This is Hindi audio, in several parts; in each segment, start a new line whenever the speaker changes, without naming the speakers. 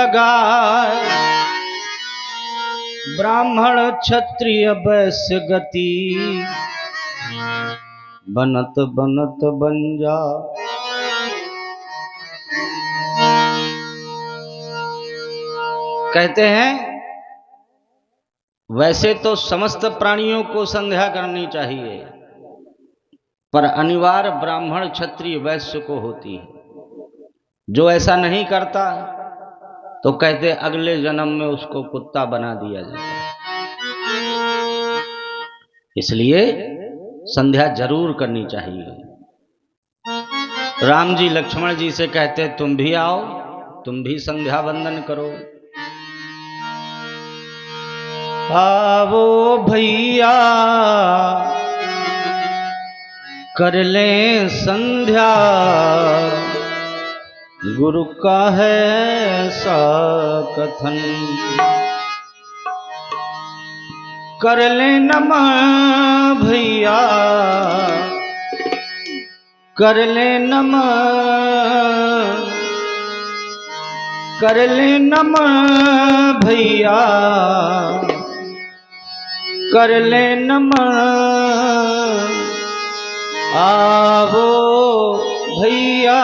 लगाए, ब्राह्मण क्षत्रिय वैश्य गति, बनत बनत बन जा। कहते हैं वैसे तो समस्त प्राणियों को संध्या करनी चाहिए, पर अनिवार्य ब्राह्मण क्षत्रिय वैश्य को होती है। जो ऐसा नहीं करता तो कहते अगले जन्म में उसको कुत्ता बना दिया जाता है। इसलिए संध्या जरूर करनी चाहिए। राम जी लक्ष्मण जी से कहते तुम भी आओ, तुम भी संध्या वंदन करो। आवो भैया कर लें संध्या, गुरु का है सा कथन। कर ले नमः भैया, कर ले नमः, कर ले नमः भैया, कर ले नमः। आवो भैया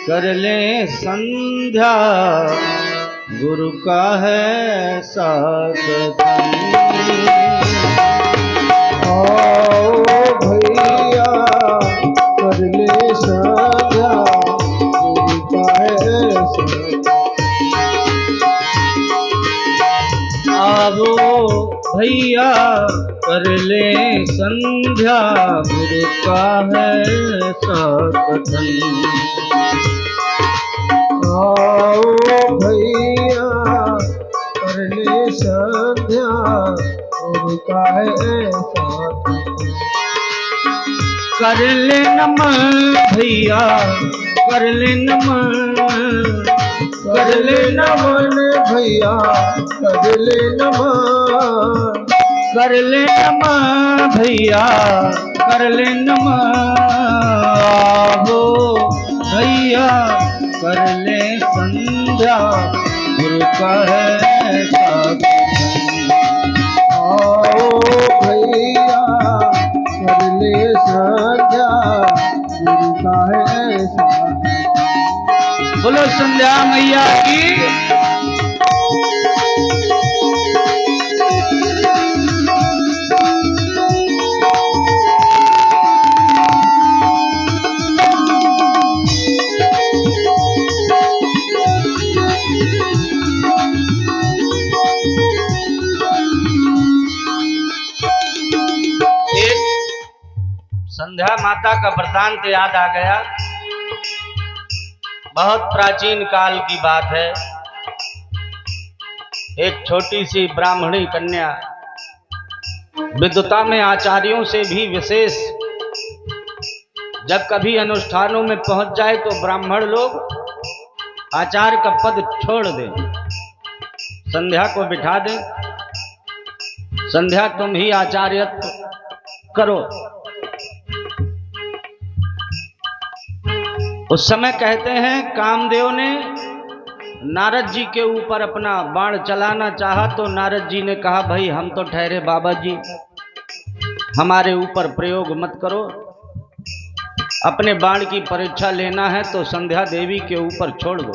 कर ले संध्या, गुरु का है साथ।
आओ भैया कर ले संध्या, गुरु का है साथ।
आवो भैया कर ले संध्या, गुरु का है साथ।
आओ भैया कर ले संध्या, गुरु का है साथ।
कर ले नमः भैया, कर ले नमः,
कर ले नमन भैया, कर ले नमन,
कर ले नमः भैया, कर ले नमः। आवो भैया कर ले संध्या, गुरु का है साथ।
आओ भैया कर ले संध्या, गुरु का है साथ।
बोलो संध्या मैया की। संध्या माता का वृतांत याद आ गया। बहुत प्राचीन काल की बात है। एक छोटी सी ब्राह्मणी कन्या विद्वता में आचार्यों से भी विशेष, जब कभी अनुष्ठानों में पहुंच जाए तो ब्राह्मण लोग आचार्य का पद छोड़ दें, संध्या को बिठा दें, संध्या तुम ही आचार्यत्व करो। उस समय कहते हैं कामदेव ने नारद जी के ऊपर अपना बाण चलाना चाहा तो नारद जी ने कहा भाई हम तो ठहरे बाबा जी, हमारे ऊपर प्रयोग मत करो। अपने बाण की परीक्षा लेना है तो संध्या देवी के ऊपर छोड़ दो।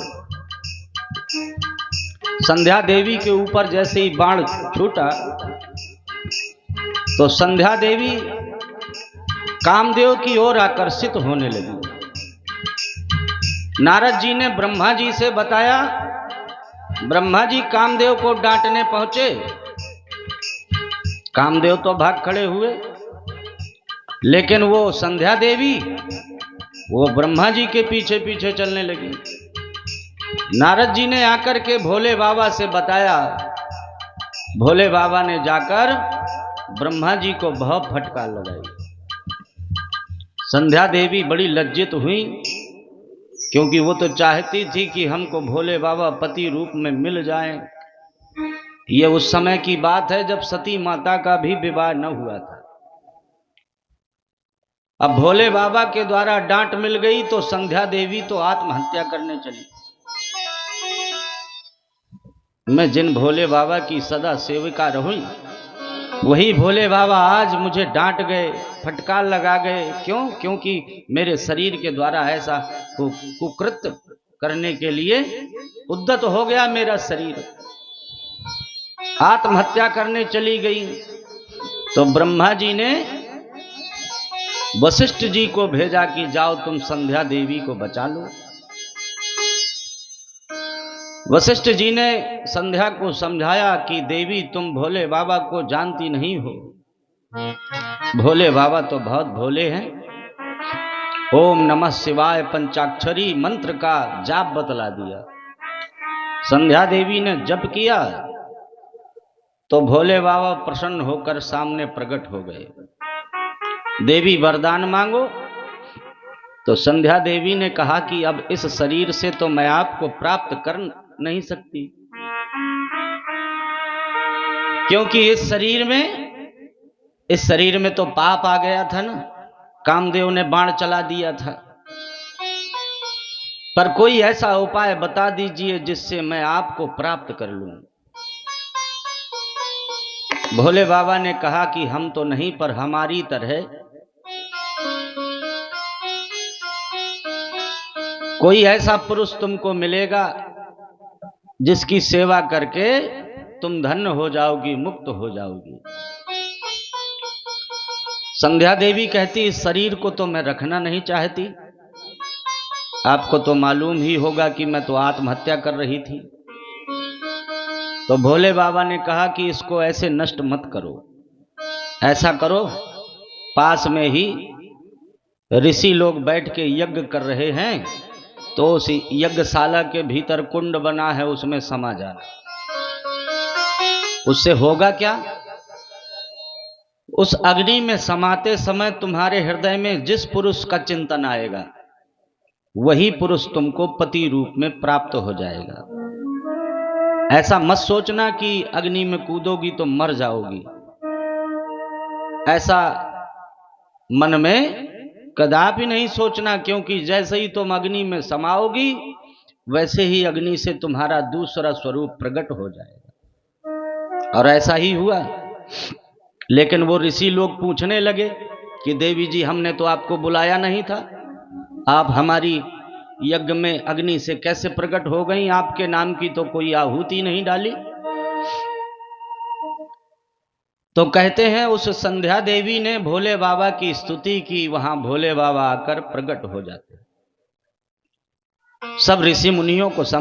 संध्या देवी के ऊपर जैसे ही बाण छूटा तो संध्या देवी कामदेव की ओर आकर्षित होने लगी। नारद जी ने ब्रह्मा जी से बताया, ब्रह्मा जी कामदेव को डांटने पहुंचे। कामदेव तो भाग खड़े हुए, लेकिन वो संध्या देवी वो ब्रह्मा जी के पीछे पीछे चलने लगी। नारद जी ने आकर के भोले बाबा से बताया। भोले बाबा ने जाकर ब्रह्मा जी को बहुत फटकार लगाई। संध्या देवी बड़ी लज्जित हुई, क्योंकि वो तो चाहती थी कि हमको भोले बाबा पति रूप में मिल जाएं। ये उस समय की बात है जब सती माता का भी विवाह न हुआ था। अब भोले बाबा के द्वारा डांट मिल गई तो संध्या देवी तो आत्महत्या करने चली। मैं जिन भोले बाबा की सदा सेविका रहूं, वही भोले बाबा आज मुझे डांट गए, फटकार लगा गए। क्यों? क्योंकि मेरे शरीर के द्वारा ऐसा कुकृत्य करने के लिए उद्यत हो गया मेरा शरीर, आत्महत्या करने चली गई। तो ब्रह्मा जी ने वशिष्ठ जी को भेजा कि जाओ तुम संध्या देवी को बचा लो। वशिष्ठ जी ने संध्या को समझाया कि देवी तुम भोले बाबा को जानती नहीं हो, भोले बाबा तो बहुत भोले हैं। ओम नमः शिवाय पंचाक्षरी मंत्र का जाप बतला दिया। संध्या देवी ने जप किया तो भोले बाबा प्रसन्न होकर सामने प्रकट हो गए। देवी वरदान मांगो। तो संध्या देवी ने कहा कि अब इस शरीर से तो मैं आपको प्राप्त कर नहीं सकती, क्योंकि इस शरीर में तो पाप आ गया था ना, कामदेव ने बाण चला दिया था। पर कोई ऐसा उपाय बता दीजिए जिससे मैं आपको प्राप्त कर लूं। भोले बाबा ने कहा कि हम तो नहीं, पर हमारी तरह कोई ऐसा पुरुष तुमको मिलेगा जिसकी सेवा करके तुम धन्य हो जाओगी, मुक्त हो जाओगी। संध्या देवी कहती इस शरीर को तो मैं रखना नहीं चाहती, आपको तो मालूम ही होगा कि मैं तो आत्महत्या कर रही थी। तो भोले बाबा ने कहा कि इसको ऐसे नष्ट मत करो, ऐसा करो पास में ही ऋषि लोग बैठ के यज्ञ कर रहे हैं, तो उस यज्ञशाला के भीतर कुंड बना है, उसमें समा जाना। उससे होगा क्या? उस अग्नि में समाते समय तुम्हारे हृदय में जिस पुरुष का चिंतन आएगा, वही पुरुष तुमको पति रूप में प्राप्त हो जाएगा। ऐसा मत सोचना कि अग्नि में कूदोगी तो मर जाओगी, ऐसा मन में कदापि नहीं सोचना, क्योंकि जैसे ही तुम अग्नि में समाओगी वैसे ही अग्नि से तुम्हारा दूसरा स्वरूप प्रकट हो जाएगा। और ऐसा ही हुआ। लेकिन वो ऋषि लोग पूछने लगे कि देवी जी हमने तो आपको बुलाया नहीं था, आप हमारी यज्ञ में अग्नि से कैसे प्रकट हो गई? आपके नाम की तो कोई आहुति नहीं डाली। तो कहते हैं उस संध्या देवी ने भोले बाबा की स्तुति की, वहां भोले बाबा आकर प्रकट हो जाते। सब ऋषि मुनियों को समझा